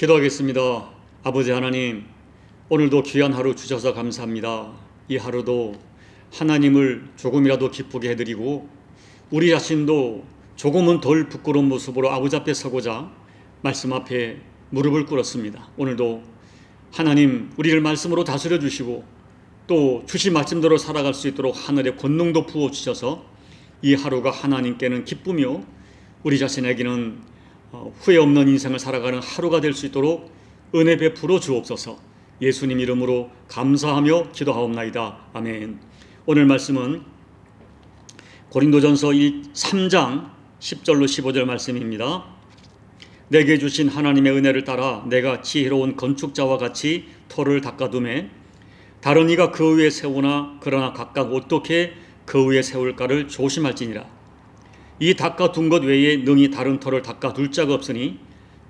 기도하겠습니다. 아버지 하나님, 오늘도 귀한 하루 주셔서 감사합니다. 이 하루도 하나님을 조금이라도 기쁘게 해드리고 우리 자신도 조금은 덜 부끄러운 모습으로 아버지 앞에 서고자 말씀 앞에 무릎을 꿇었습니다. 오늘도 하나님 우리를 말씀으로 다스려 주시고 또 주신 말씀대로 살아갈 수 있도록 하늘의 권능도 부어주셔서 이 하루가 하나님께는 기쁘며 우리 자신에게는 후회 없는 인생을 살아가는 하루가 될 수 있도록 은혜 베풀어 주옵소서. 예수님 이름으로 감사하며 기도하옵나이다. 아멘. 오늘 말씀은 고린도전서 3장 10절로 15절 말씀입니다. 내게 주신 하나님의 은혜를 따라 내가 지혜로운 건축자와 같이 터를 닦아두매 다른 이가 그 위에 세우나 그러나 각각 어떻게 그 위에 세울까를 조심할지니라. 이 닦아둔 것 외에 능히 다른 터를 닦아둘 자가 없으니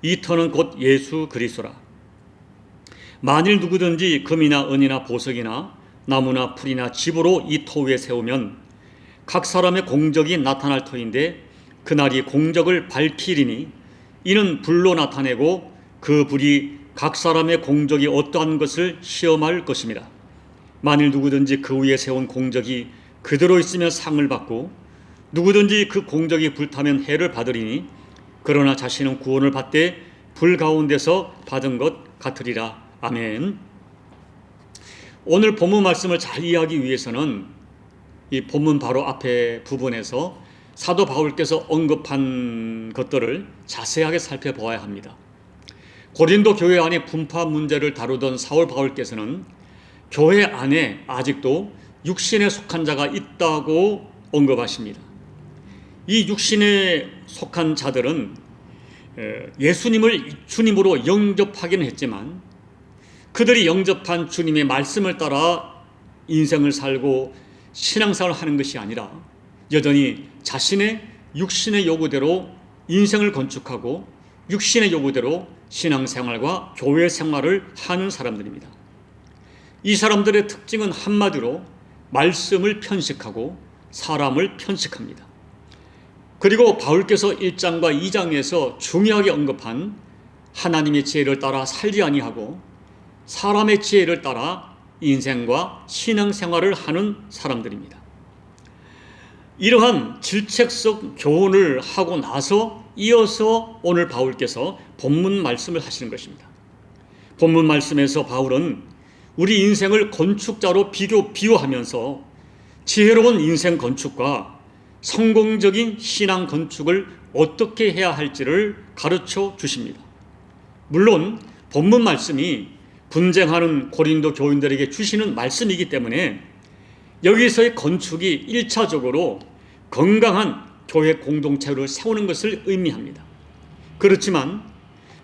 이 터는 곧 예수 그리스도라. 만일 누구든지 금이나 은이나 보석이나 나무나 풀이나 집으로 이 터 위에 세우면 각 사람의 공적이 나타날 터인데 그날이 공적을 밝히리니 이는 불로 나타내고 그 불이 각 사람의 공적이 어떠한 것을 시험할 것입니다. 만일 누구든지 그 위에 세운 공적이 그대로 있으면 상을 받고 누구든지 그 공적이 불타면 해를 받으리니 그러나 자신은 구원을 받되 불 가운데서 받은 것 같으리라. 아멘. 오늘 본문 말씀을 잘 이해하기 위해서는 이 본문 바로 앞에 부분에서 사도 바울께서 언급한 것들을 자세하게 살펴보아야 합니다. 고린도 교회 안에 분파 문제를 다루던 사울 바울께서는 교회 안에 아직도 육신에 속한 자가 있다고 언급하십니다. 이 육신에 속한 자들은 예수님을 주님으로 영접하기는 했지만 그들이 영접한 주님의 말씀을 따라 인생을 살고 신앙생활을 하는 것이 아니라 여전히 자신의 육신의 요구대로 인생을 건축하고 육신의 요구대로 신앙생활과 교회 생활을 하는 사람들입니다. 이 사람들의 특징은 한마디로 말씀을 편식하고 사람을 편식합니다. 그리고 바울께서 1장과 2장에서 중요하게 언급한 하나님의 지혜를 따라 살지 아니하고 사람의 지혜를 따라 인생과 신앙생활을 하는 사람들입니다. 이러한 질책성 교훈을 하고 나서 이어서 오늘 바울께서 본문 말씀을 하시는 것입니다. 본문 말씀에서 바울은 우리 인생을 건축자로 비유하면서 지혜로운 인생 건축과 성공적인 신앙 건축을 어떻게 해야 할지를 가르쳐 주십니다. 물론 본문 말씀이 분쟁하는 고린도 교인들에게 주시는 말씀이기 때문에 여기서의 건축이 1차적으로 건강한 교회 공동체를 세우는 것을 의미합니다. 그렇지만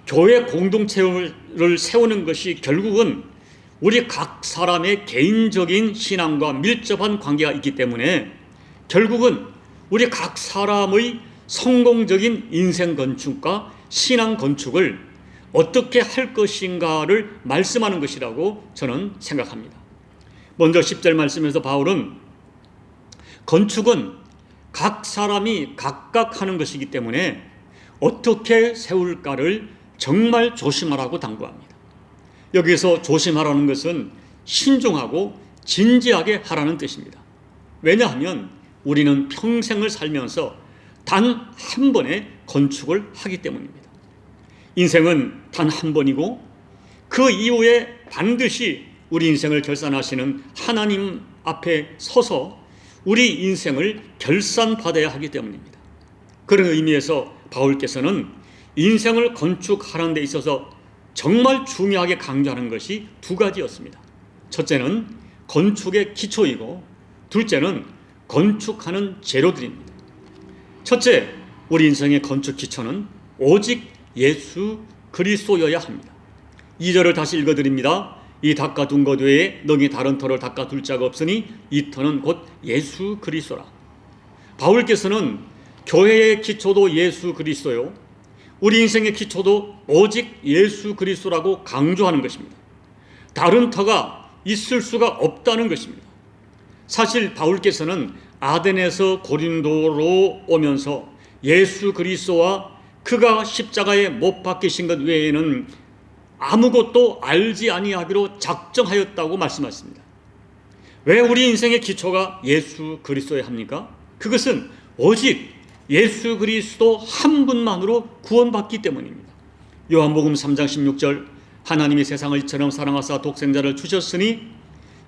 교회 공동체를 세우는 것이 결국은 우리 각 사람의 개인적인 신앙과 밀접한 관계가 있기 때문에 결국은 우리 각 사람의 성공적인 인생 건축과 신앙 건축을 어떻게 할 것인가를 말씀하는 것이라고 저는 생각합니다. 먼저 10절 말씀에서 바울은 건축은 각 사람이 각각 하는 것이기 때문에 어떻게 세울까를 정말 조심하라고 당부합니다. 여기서 조심하라는 것은 신중하고 진지하게 하라는 뜻입니다. 왜냐하면 우리는 평생을 살면서 단 한 번의 건축을 하기 때문입니다. 인생은 단 한 번이고 그 이후에 반드시 우리 인생을 결산하시는 하나님 앞에 서서 우리 인생을 결산받아야 하기 때문입니다. 그런 의미에서 바울께서는 인생을 건축하는 데 있어서 정말 중요하게 강조하는 것이 두 가지였습니다. 첫째는 건축의 기초이고 둘째는 건축하는 재료들입니다. 첫째, 우리 인생의 건축 기초는 오직 예수 그리스도여야 합니다. 2절을 다시 읽어드립니다. 이 닦아둔 것 외에 능히 다른 터를 닦아둘 자가 없으니 이 터는 곧 예수 그리스도라. 바울께서는 교회의 기초도 예수 그리스도요, 우리 인생의 기초도 오직 예수 그리스도라고 강조하는 것입니다. 다른 터가 있을 수가 없다는 것입니다. 사실 바울께서는 아덴에서 고린도로 오면서 예수 그리스도와 그가 십자가에 못 박히신 것 외에는 아무것도 알지 아니하기로 작정하였다고 말씀하십니다. 왜 우리 인생의 기초가 예수 그리스도에 합니까? 그것은 오직 예수 그리스도 한 분만으로 구원받기 때문입니다. 요한복음 3장 16절 하나님이 세상을 이처럼 사랑하사 독생자를 주셨으니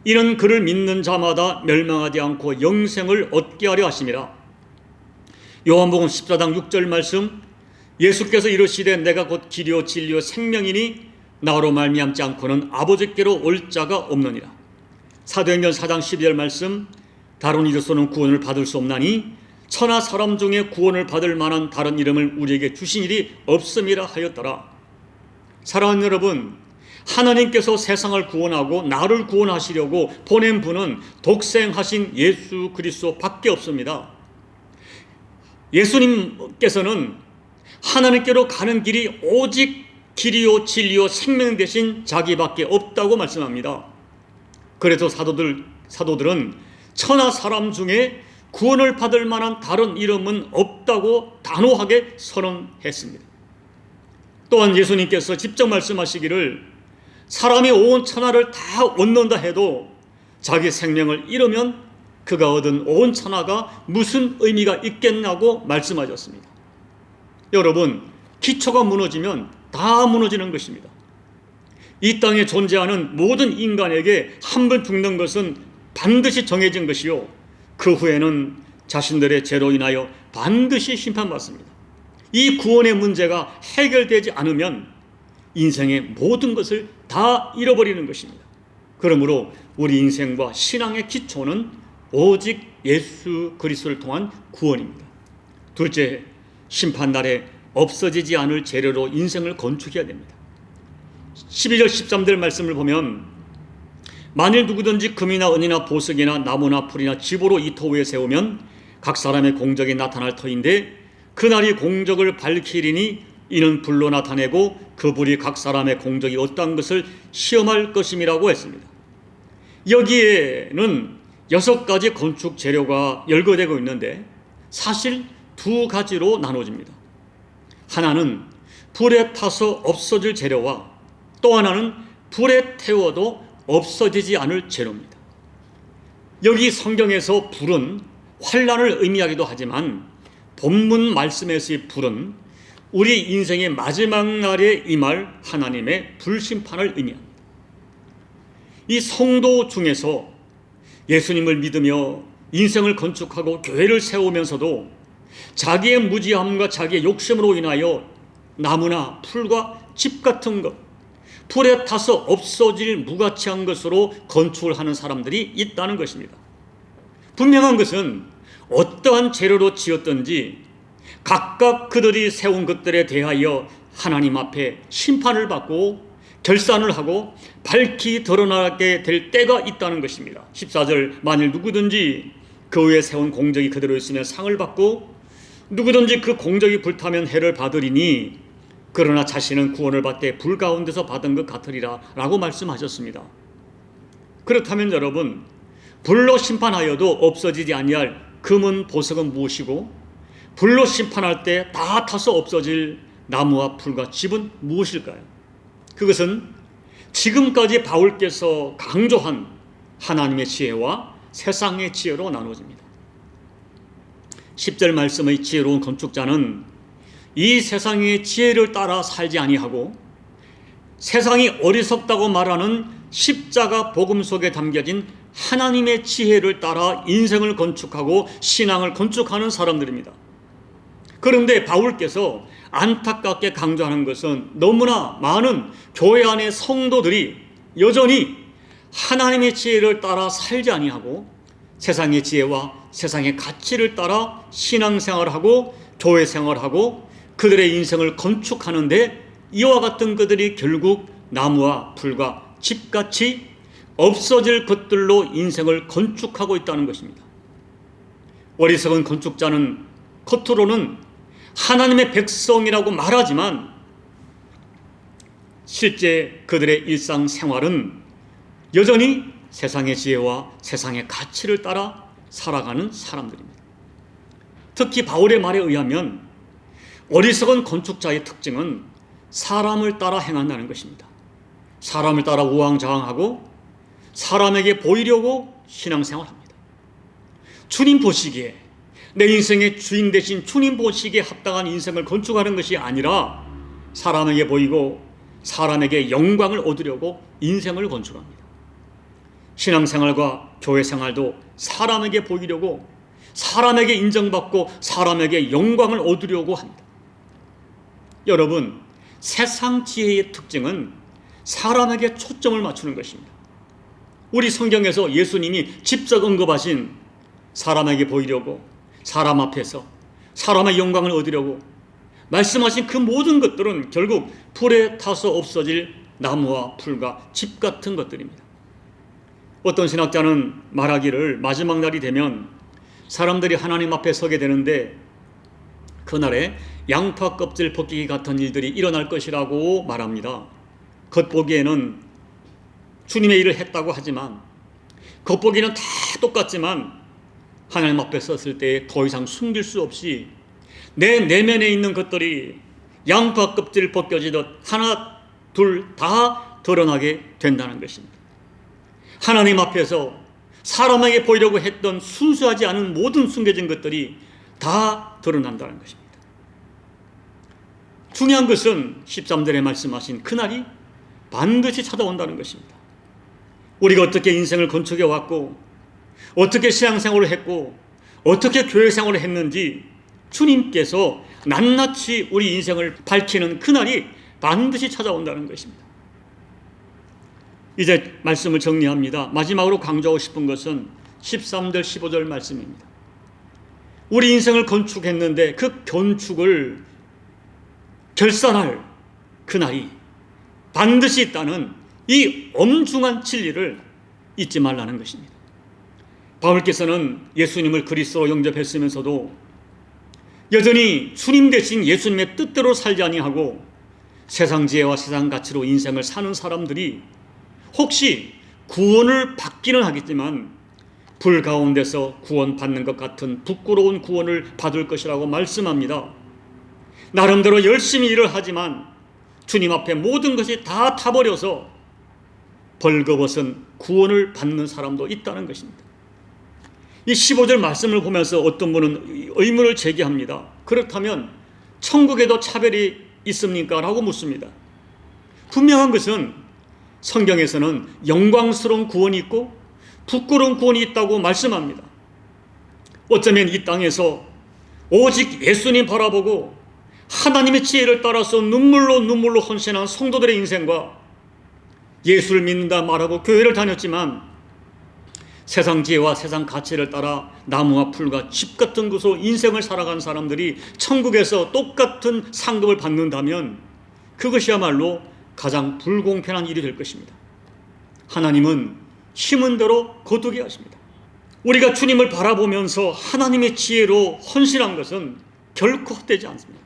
이는 그를 믿는 자마다 멸망하지 않고 영생을 얻게 하려 하심이라. 요한복음 14장 6절 말씀 예수께서 이르시되 내가 곧 길이요 진리요 생명이니 나로 말미암지 않고는 아버지께로 올 자가 없느니라. 사도행전 4장 12절 말씀 다른 이로서는 구원을 받을 수 없나니 천하 사람 중에 구원을 받을 만한 다른 이름을 우리에게 주신 일이 없음이라 하였더라. 사랑하는 여러분, 하나님께서 세상을 구원하고 나를 구원하시려고 보낸 분은 독생하신 예수 그리스도 밖에 없습니다. 예수님께서는 하나님께로 가는 길이 오직 길이요 진리요 생명 대신 자기밖에 없다고 말씀합니다. 그래서 사도들은 천하 사람 중에 구원을 받을 만한 다른 이름은 없다고 단호하게 선언했습니다. 또한 예수님께서 직접 말씀하시기를 사람이 온 천하를 다 얻는다 해도 자기 생명을 잃으면 그가 얻은 온 천하가 무슨 의미가 있겠냐고 말씀하셨습니다. 여러분, 기초가 무너지면 다 무너지는 것입니다. 이 땅에 존재하는 모든 인간에게 한 번 죽는 것은 반드시 정해진 것이요 그 후에는 자신들의 죄로 인하여 반드시 심판받습니다. 이 구원의 문제가 해결되지 않으면 인생의 모든 것을 다 잃어버리는 것입니다. 그러므로 우리 인생과 신앙의 기초는 오직 예수 그리스도를 통한 구원입니다. 둘째, 심판날에 없어지지 않을 재료로 인생을 건축해야 됩니다. 12절 13절 말씀을 보면 만일 누구든지 금이나 은이나 보석이나 나무나 풀이나 집으로 이 터 위에 세우면 각 사람의 공적이 나타날 터인데 그날이 공적을 밝히리니 이는 불로 나타내고 그 불이 각 사람의 공적이 어떠한 것을 시험할 것임이라고 했습니다. 여기에는 6가지 건축 재료가 열거되고 있는데 사실 2가지로 나눠집니다. 하나는 불에 타서 없어질 재료와 또 하나는 불에 태워도 없어지지 않을 재료입니다. 여기 성경에서 불은 환난을 의미하기도 하지만 본문 말씀에서의 불은 우리 인생의 마지막 날에 임할 하나님의 불심판을 의미합니다. 이 성도 중에서 예수님을 믿으며 인생을 건축하고 교회를 세우면서도 자기의 무지함과 자기의 욕심으로 인하여 나무나 풀과 집 같은 것, 불에 타서 없어질 무가치한 것으로 건축을 하는 사람들이 있다는 것입니다. 분명한 것은 어떠한 재료로 지었든지 각각 그들이 세운 것들에 대하여 하나님 앞에 심판을 받고 결산을 하고 밝히 드러나게 될 때가 있다는 것입니다. 14절 만일 누구든지 그 위에 세운 공적이 그대로 있으면 상을 받고 누구든지 그 공적이 불타면 해를 받으리니 그러나 자신은 구원을 받되 불 가운데서 받은 것 같으리라 라고 말씀하셨습니다. 그렇다면 여러분, 불로 심판하여도 없어지지 아니할 금은 보석은 무엇이고 불로 심판할 때 다 타서 없어질 나무와 풀과 집은 무엇일까요? 그것은 지금까지 바울께서 강조한 하나님의 지혜와 세상의 지혜로 나눠집니다. 10절 말씀의 지혜로운 건축자는 이 세상의 지혜를 따라 살지 아니하고 세상이 어리석다고 말하는 십자가 복음 속에 담겨진 하나님의 지혜를 따라 인생을 건축하고 신앙을 건축하는 사람들입니다. 그런데 바울께서 안타깝게 강조하는 것은 너무나 많은 교회 안의 성도들이 여전히 하나님의 지혜를 따라 살지 아니하고 세상의 지혜와 세상의 가치를 따라 신앙생활하고 교회 생활하고 그들의 인생을 건축하는데 이와 같은 그들이 결국 나무와 풀과 집같이 없어질 것들로 인생을 건축하고 있다는 것입니다. 어리석은 건축자는 겉으로는 하나님의 백성이라고 말하지만 실제 그들의 일상생활은 여전히 세상의 지혜와 세상의 가치를 따라 살아가는 사람들입니다. 특히 바울의 말에 의하면 어리석은 건축자의 특징은 사람을 따라 행한다는 것입니다. 사람을 따라 우왕좌왕하고 사람에게 보이려고 신앙생활합니다. 주님 보시기에, 내 인생의 주인 되신 주님 보시기에 합당한 인생을 건축하는 것이 아니라 사람에게 보이고 사람에게 영광을 얻으려고 인생을 건축합니다. 신앙생활과 교회생활도 사람에게 보이려고, 사람에게 인정받고 사람에게 영광을 얻으려고 합니다. 여러분, 세상 지혜의 특징은 사람에게 초점을 맞추는 것입니다. 우리 성경에서 예수님이 직접 언급하신 사람에게 보이려고, 사람 앞에서 사람의 영광을 얻으려고 말씀하신 그 모든 것들은 결국 불에 타서 없어질 나무와 풀과 집 같은 것들입니다. 어떤 신학자는 말하기를 마지막 날이 되면 사람들이 하나님 앞에 서게 되는데 그날에 양파 껍질 벗기기 같은 일들이 일어날 것이라고 말합니다. 겉보기에는 주님의 일을 했다고 하지만, 겉보기는 다 똑같지만 하나님 앞에 섰을 때 더 이상 숨길 수 없이 내 내면에 있는 것들이 양파 껍질 벗겨지듯 하나 둘 다 드러나게 된다는 것입니다. 하나님 앞에서 사람에게 보이려고 했던 순수하지 않은 모든 숨겨진 것들이 다 드러난다는 것입니다. 중요한 것은 13절에 말씀하신 그날이 반드시 찾아온다는 것입니다. 우리가 어떻게 인생을 건축해 왔고, 어떻게 신앙생활을 했고, 어떻게 교회생활을 했는지 주님께서 낱낱이 우리 인생을 밝히는 그날이 반드시 찾아온다는 것입니다. 이제 말씀을 정리합니다. 마지막으로 강조하고 싶은 것은 13절 15절 말씀입니다. 우리 인생을 건축했는데 그 건축을 결산할 그날이 반드시 있다는 이 엄중한 진리를 잊지 말라는 것입니다. 바울께서는 예수님을 그리스도로 영접했으면서도 여전히 주님 대신 예수님의 뜻대로 살지 아니하고 세상 지혜와 세상 가치로 인생을 사는 사람들이 혹시 구원을 받기는 하겠지만 불 가운데서 구원받는 것 같은 부끄러운 구원을 받을 것이라고 말씀합니다. 나름대로 열심히 일을 하지만 주님 앞에 모든 것이 다 타버려서 벌거벗은 구원을 받는 사람도 있다는 것입니다. 이 15절 말씀을 보면서 어떤 분은 의문을 제기합니다. 그렇다면 천국에도 차별이 있습니까? 라고 묻습니다. 분명한 것은 성경에서는 영광스러운 구원이 있고 부끄러운 구원이 있다고 말씀합니다. 어쩌면 이 땅에서 오직 예수님 바라보고 하나님의 지혜를 따라서 눈물로 헌신한 성도들의 인생과 예수를 믿는다 말하고 교회를 다녔지만 세상 지혜와 세상 가치를 따라 나무와 풀과 집 같은 곳으로 인생을 살아간 사람들이 천국에서 똑같은 상급을 받는다면 그것이야말로 가장 불공평한 일이 될 것입니다. 하나님은 심은 대로 거두게 하십니다. 우리가 주님을 바라보면서 하나님의 지혜로 헌신한 것은 결코 헛되지 않습니다.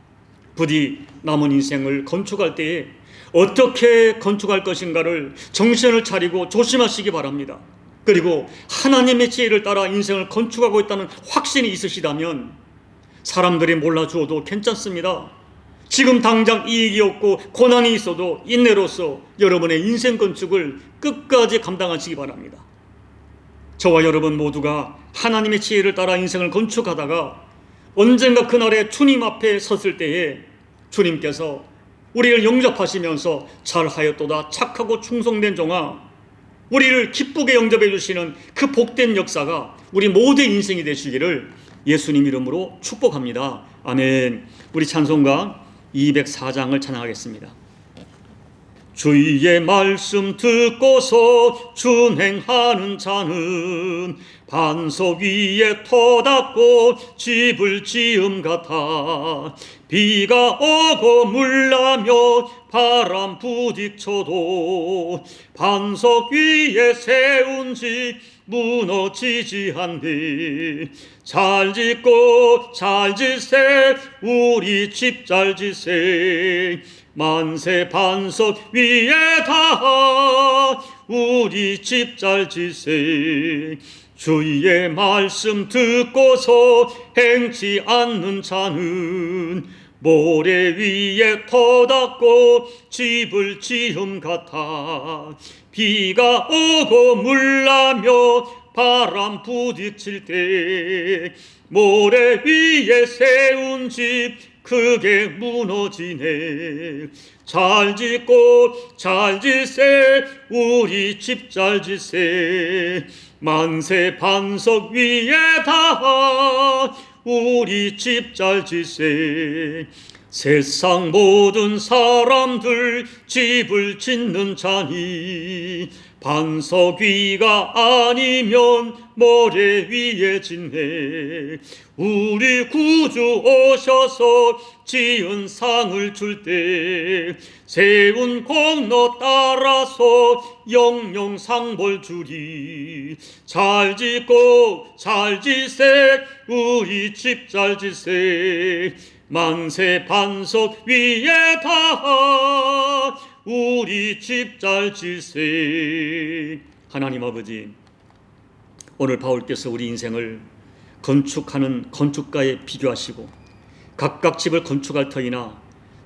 부디 남은 인생을 건축할 때에 어떻게 건축할 것인가를 정신을 차리고 조심하시기 바랍니다. 그리고 하나님의 지혜를 따라 인생을 건축하고 있다는 확신이 있으시다면 사람들이 몰라주어도 괜찮습니다. 지금 당장 이익이 없고 고난이 있어도 인내로서 여러분의 인생 건축을 끝까지 감당하시기 바랍니다. 저와 여러분 모두가 하나님의 지혜를 따라 인생을 건축하다가 언젠가 그날에 주님 앞에 섰을 때에 주님께서 우리를 영접하시면서 잘하였도다 착하고 충성된 종아, 우리를 기쁘게 영접해 주시는 그 복된 역사가 우리 모두의 인생이 되시기를 예수님 이름으로 축복합니다. 아멘. 우리 찬송가 204장을 찬양하겠습니다. 주의 말씀 듣고서 준행하는 자는 반석 위에 터닫고 집을 지음 같아. 비가 오고 물나며 바람 부딪혀도 반석 위에 세운 집 무너지지 않네. 잘 짓고 잘 짓세 우리 집 잘 짓세. 만세 반석 위에 닿아 우리 집 잘 짓세. 주의 말씀 듣고서 행치 않는 자는 모래 위에 터 닦고 집을 지음 같아. 비가 오고 물나며 바람 부딪힐 때 모래 위에 세운 집 크게 무너지네. 잘 짓고 잘 짓세 우리 집 잘 짓세. 만세 반석 위에 다 우리 집 잘 짓세. 세상 모든 사람들 집을 짓는 자니 반석 위가 아니면 모래 위에 짓네. 우리 구주 오셔서 지은 상을 줄 때 세운 공로 따라서 영영 상벌 주리. 잘 짓고 잘 짓세 우리 집 잘 짓세. 만세 반석 위에 다 우리 집 잘 짓세. 하나님 아버지, 오늘 바울께서 우리 인생을 건축하는 건축가에 비교하시고 각각 집을 건축할 터이나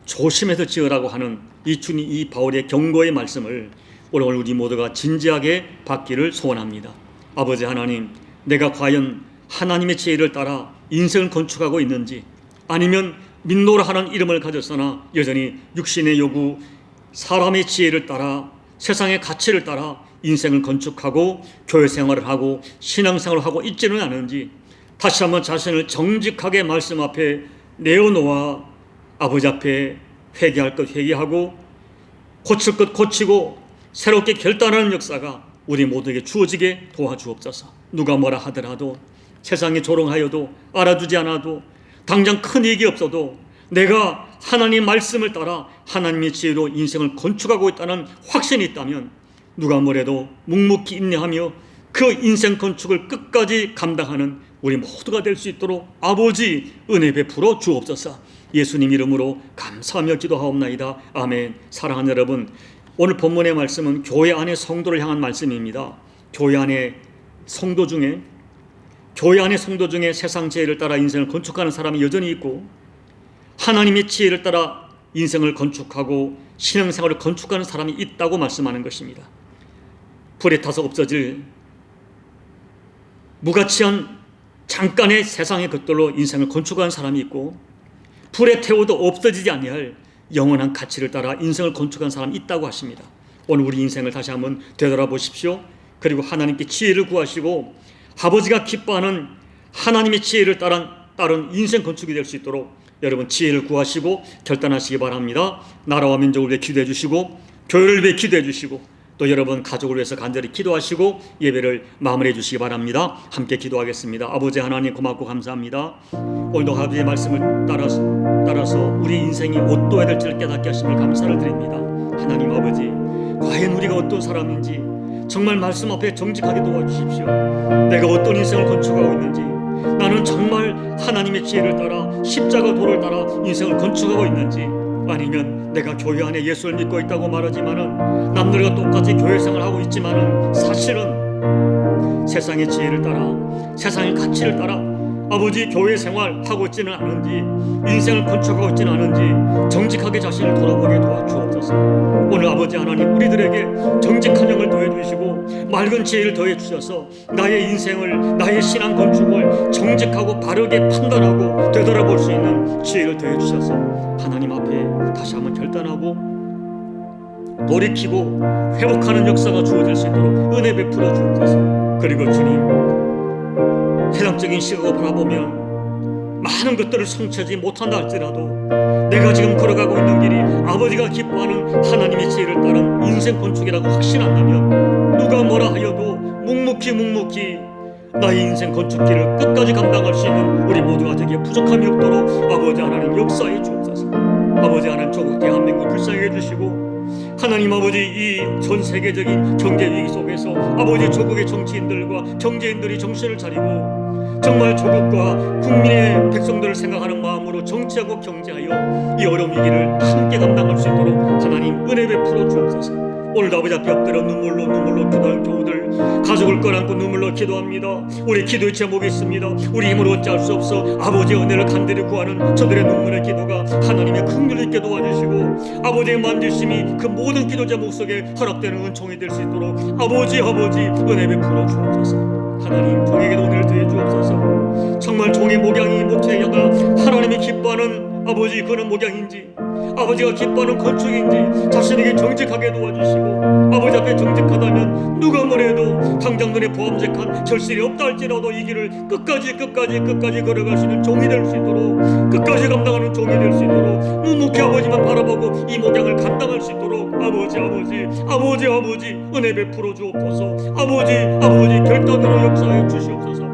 조심해서 지으라고 하는 이 바울의 경고의 말씀을 오늘 우리 모두가 진지하게 받기를 소원합니다. 아버지 하나님, 내가 과연 하나님의 지혜를 따라 인생을 건축하고 있는지, 아니면 민노라 하는 이름을 가졌으나 여전히 육신의 요구, 사람의 지혜를 따라 세상의 가치를 따라 인생을 건축하고 교회 생활을 하고 신앙생활을 하고 있지는 않은지 다시 한번 자신을 정직하게 말씀 앞에 내어놓아 아버지 앞에 회개할 것 회개하고 고칠 것 고치고 새롭게 결단하는 역사가 우리 모두에게 주어지게 도와주옵소서. 누가 뭐라 하더라도, 세상에 조롱하여도, 알아주지 않아도, 당장 큰 이익이 없어도 내가 하나님 말씀을 따라 하나님의 지혜로 인생을 건축하고 있다는 확신이 있다면 누가 뭐래도 묵묵히 인내하며 그 인생 건축을 끝까지 감당하는 우리 모두가 될 수 있도록 아버지 은혜 베풀어 주옵소서. 예수님 이름으로 감사하며 기도하옵나이다. 아멘. 사랑하는 여러분, 오늘 본문의 말씀은 교회 안의 성도를 향한 말씀입니다. 교회 안의 성도 중에 세상 지혜를 따라 인생을 건축하는 사람이 여전히 있고, 하나님의 지혜를 따라 인생을 건축하고 신앙생활을 건축하는 사람이 있다고 말씀하는 것입니다. 불에 타서 없어질 무가치한 잠깐의 세상의 것들로 인생을 건축하는 사람이 있고, 불에 태워도 없어지지 아니할 영원한 가치를 따라 인생을 건축하는 사람이 있다고 하십니다. 오늘 우리 인생을 다시 한번 되돌아보십시오. 그리고 하나님께 지혜를 구하시고 아버지가 기뻐하는 하나님의 지혜를 따른 인생 건축이 될 수 있도록 여러분 지혜를 구하시고 결단하시기 바랍니다. 나라와 민족을 위해 기도해 주시고 교회를 위해 기도해 주시고 또 여러분 가족을 위해서 간절히 기도하시고 예배를 마무리해 주시기 바랍니다. 함께 기도하겠습니다. 아버지 하나님 고맙고 감사합니다. 오늘도 아버지의 말씀을 따라서 우리 인생이 어떠해야 될지를 깨닫게 하심을 감사를 드립니다. 하나님 아버지, 과연 우리가 어떤 사람인지 정말 말씀 앞에 정직하게 도와주십시오. 내가 어떤 인생을 건축하고 있는지, 나는 정말 하나님의 지혜를 따라 십자가 도를 따라 인생을 건축하고 있는지, 아니면 내가 교회 안에 예수를 믿고 있다고 말하지만은 남들과 똑같이 교회 생활하고 있지만은 사실은 세상의 지혜를 따라 세상의 가치를 따라 아버지 교회 생활하고 있지는 않은지, 인생을 건축하고 있지는 않은지 정직하게 자신을 돌아보게 도와주옵소서. 오늘 아버지 하나님, 우리들에게 정직한 영을 더해주시고 맑은 지혜를 더해주셔서 나의 인생을, 나의 신앙 건축을 정직하고 바르게 판단하고 되돌아볼 수 있는 지혜를 더해주셔서 하나님 앞에 다시 한번 결단하고 돌이키고 회복하는 역사가 주어질 수 있도록 은혜 베풀어 주옵소서. 그리고 주님, 세상적인 시각을 바라보면 많은 것들을 성취하지 못한다 할지라도 내가 지금 걸어가고 있는 길이 아버지가 기뻐하는 하나님의 지혜를 따른 인생 건축이라고 확신한다면 누가 뭐라 하여도 묵묵히 나의 인생 건축길을 끝까지 감당할 수 있는 우리 모두가 되게 부족함이 없도록 아버지 하나님 역사해 주옵소서. 아버지 하나님, 조국 대한민국 불쌍히 해주시고 하나님 아버지, 이 전 세계적인 경제 위기 속에서 아버지 조국의 정치인들과 경제인들이 정신을 차리고 정말 조국과 국민의 백성들을 생각하는 마음으로 정치하고 경제하여 이 어려운 위기를 함께 감당할 수 있도록 하나님 은혜 베풀어 주옵소서. 오늘도 아버지 앞에 엎드려 눈물로 기도할 교우들, 가족을 꺼안고 눈물로 기도합니다. 우리 기도의 제목이 있습니다. 우리 힘으로 어찌할 수 없어 아버지의 은혜를 간절히 구하는 저들의 눈물의 기도가 하나님의 긍휼을 있게 도와주시고 아버지의 만지심이 그 모든 기도 제목 속에 허락되는 은총이 될 수 있도록 아버지 은혜 베풀어 주옵소서. 하나님, 종에게도 은혜를 더해 주옵소서. 정말 종의 목양이 모태야가 하나님이 기뻐하는 아버지 그런 목양인지, 아버지가 기뻐하는 건축인지 자신에게 정직하게 도와주시고, 아버지 앞에 정직하다면 누가 뭐래도 당장 눈에 보암직한 결실이 없다 할지라도 이 길을 끝까지 걸어갈 수 있는 종이 될 수 있도록, 끝까지 감당하는 종이 될 수 있도록, 묵묵히 아버지만 바라보고 이 목양을 감당할 수 있도록 아버지 은혜 베풀어 주옵소서. 아버지 결단으로 역사하여 주시옵소서.